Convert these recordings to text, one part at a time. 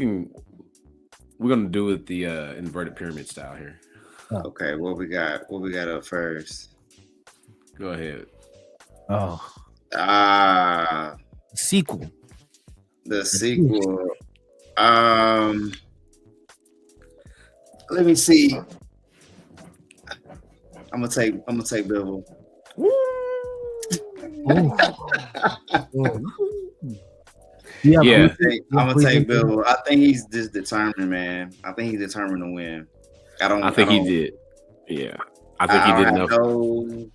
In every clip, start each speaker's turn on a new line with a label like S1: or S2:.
S1: we're gonna do it the inverted pyramid style here.
S2: Oh,
S3: Okay, what we got? What we got up first?
S1: Go ahead.
S2: oh,
S3: Ah,
S2: sequel.
S3: the
S2: The sequel.
S3: sequel. Um, let me see. I'm gonna take Bivol.
S2: Ooh. Ooh. Yeah,
S1: Yeah,
S3: I'm gonna take Bivol. I think he's just determined, man. I think he's determined to win. I
S1: I
S3: don't. I
S1: think he
S3: don't.
S1: did. Yeah, I think he
S3: I don't
S1: did
S3: have
S1: enough.
S3: no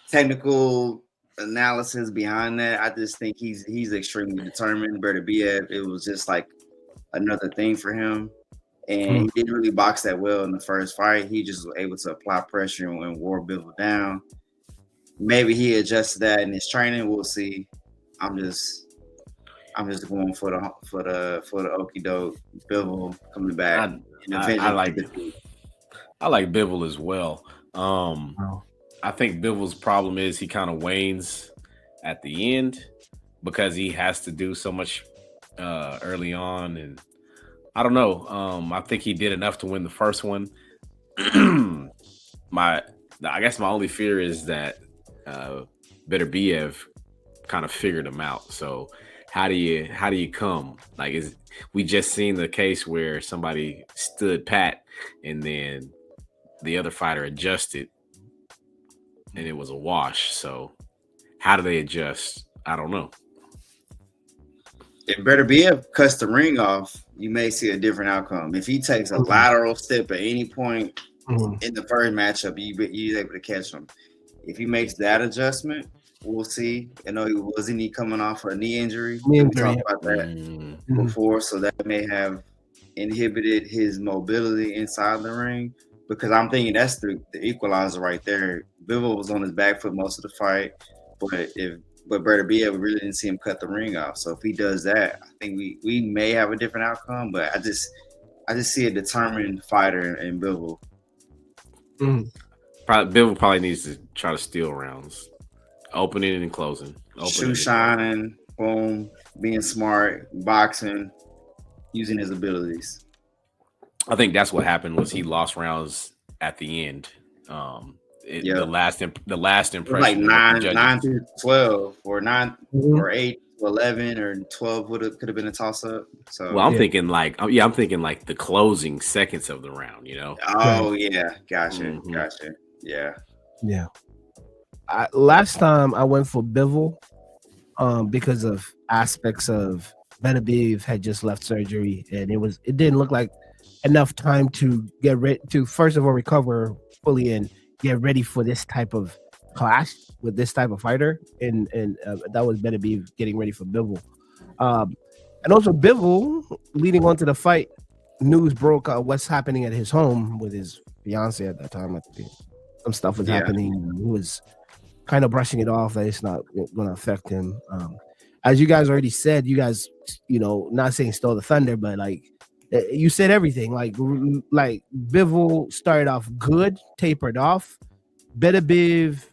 S3: technical analysis behind that. I just think he's extremely determined. Beterbiev, it was just like another thing for him. And
S2: Mm.
S3: he didn't really box that well in the first fight. He just was able to apply pressure and wore Bivol down. Maybe he adjusted that in his training. We'll see. I'm just I'm just going for the okie doke Bivol coming back
S1: I
S3: and
S1: I
S3: avenging his
S1: like
S3: defeat.
S1: I like Bivol as well. Um,
S2: Oh.
S1: I think Bivol's problem is he kind of wanes at the end because he has to do so much early on, and I don't know. I think he did enough to win the first one. my, I guess my only fear is that uh, Beterbiev kind of figured him out. So how do you come? Like, is we just seen the case where somebody stood pat and then the other fighter adjusted and it was a wash. So how do they adjust? I don't know.
S3: If Beterbiev cuts the ring off, you may see a different outcome. If he takes a
S2: Mm.
S3: lateral step at any point
S2: Mm.
S3: in the first matchup, you're able to catch him. If he makes that adjustment, we'll see. I know he wasn't he coming off a knee injury.
S2: Me
S3: We
S2: and Barry.
S3: talked about that
S1: Mm,
S2: Mhm.
S3: before, so that may have inhibited his mobility inside the ring. Because I'm thinking that's the equalizer right there. Bivol was on his back foot most of the fight, but if but Beterbiev, we really didn't see him cut the ring off. So if he does that, I think we may have a different outcome. But I just see a determined fighter in Bivol.
S2: Mm.
S1: probably Bivol probably needs to try to steal rounds, opening and closing,
S3: Shoe
S1: opening and closing.
S3: shining, boom, being smart, boxing, using his abilities.
S1: I think that's what happened was he lost rounds at the end. The
S3: Yep.
S1: last
S3: It was like
S1: impression of what the
S3: nine
S1: judges.
S3: to 12, or nine
S2: Mhm.
S3: or 8 to 11, or 12 could have been a toss up.
S1: Well,
S3: So
S1: I'm
S2: Yeah.
S1: thinking like yeah, I'm thinking like the closing seconds of the round.
S2: Right.
S3: oh yeah, gotcha,
S1: Hmm.
S3: gotcha. Yeah.
S2: Yeah. Last time I went for Bivol, because of aspects of Beterbiev had just left surgery, and it didn't look like enough time to get ready to first of all recover fully and get ready for this type of clash with this type of fighter, and that was Beterbiev getting ready for Bivol. Um, and also Bivol leading on to the fight, news broke what's happening at his home with his fiance at that time. I think some stuff was
S3: Yeah.
S2: happening. He was kind of brushing it off that it's not going to affect him. As you guys already said, you guys, not saying stole the thunder, but like you said everything. Like Bivol started off good, tapered off. Beterbiev,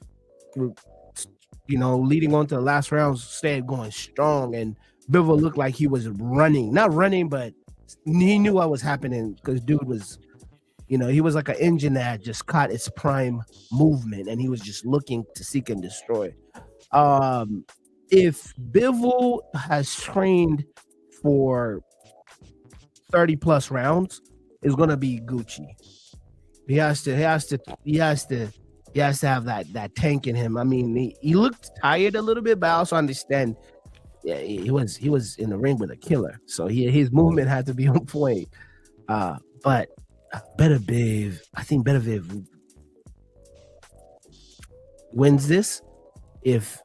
S2: leading on to the last rounds, stayed going strong, and Bivol looked like he was running, not running, but he knew what was happening because dude was he was like an engine that had just caught its prime movement and he was just looking to seek and destroy. Um, if Bivol has trained for 30 plus rounds, it's gonna be Gucci. He has to have that tank in him. I mean, he looked tired a little bit, but I also understand he was in the ring with a killer. So his movement had to be on point. But I think Beterbiev wins this if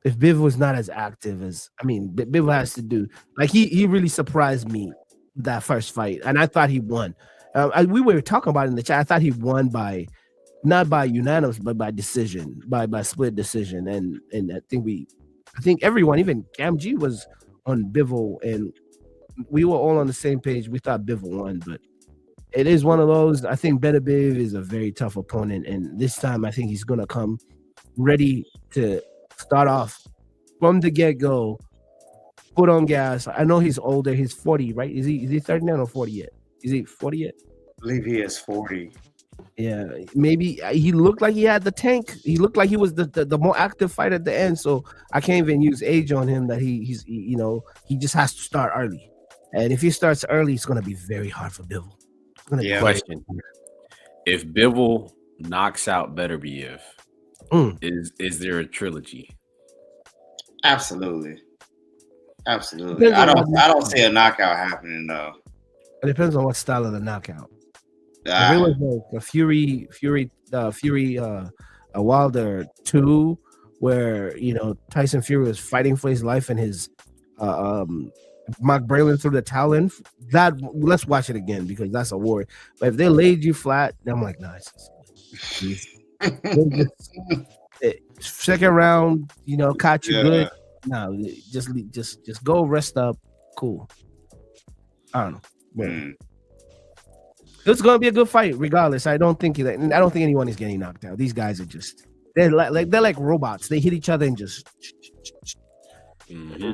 S2: Biv was not as active as Biv has to do. Like he really surprised me that first fight, and I thought he won. We were talking about it in the chat. I thought he won by not by unanimous, but by decision, by split decision, and I think everyone, even Cam G, was on Bivol, and we were all on the same page. We thought Bivol won, but it is one of those. I think Beterbiev is a very tough opponent, and this time I think he's gonna come ready to start off from the get go, put on gas. I know he's older. He's 40, right? Is he 39 or 40 yet? Is he 40 yet?
S3: I believe he is 40.
S2: Yeah, maybe he looked like he had the tank. He looked like he was the more active fight at the end. So I can't even use age on him. That he just has to start early. And if he starts early, it's going to be very hard for Bivol. It's going to be
S3: Yeah.
S2: very
S1: Question: if Bivol knocks out Beterbiev, is there a trilogy?
S3: Absolutely. Absolutely.
S2: Depends
S3: I
S2: on
S3: don't
S2: what
S3: I don't see a knockout happening though.
S2: It depends on what style of the knockout. If it
S3: Ah,
S2: was like a Fury, a Wilder 2, where Tyson Fury was fighting for his life and his Mark Braylon threw the towel in, that let's watch it again because that's a war. But if they laid you flat, then I'm like, nice. Second round, caught you
S3: yeah.
S2: good. No, just go rest up. Cool. I don't know. But
S3: Mm.
S2: it's gonna be a good fight, regardless. I don't think anyone is getting knocked out. These guys are just they're like robots. They hit each other and just.
S1: Mm-hmm.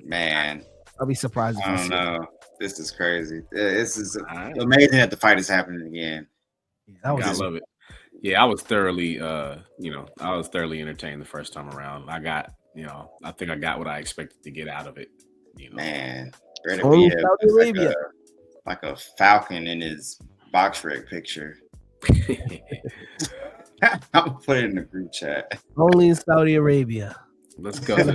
S3: Man,
S2: I'll be surprised if
S3: I
S2: we
S3: don't
S2: see it.
S3: know. This is crazy. This is
S1: All right.
S3: amazing that the fight is happening again.
S2: Yeah, that was
S1: I love it. Yeah, I was thoroughly, entertained the first time around. I think I got what I expected to get out of it.
S3: Man,
S2: only
S3: Beterbiev
S2: Saudi
S3: is
S2: Arabia.
S3: like a falcon in his box rec picture. I'm gonna put it in the group chat.
S2: Only in Saudi Arabia.
S1: Let's go to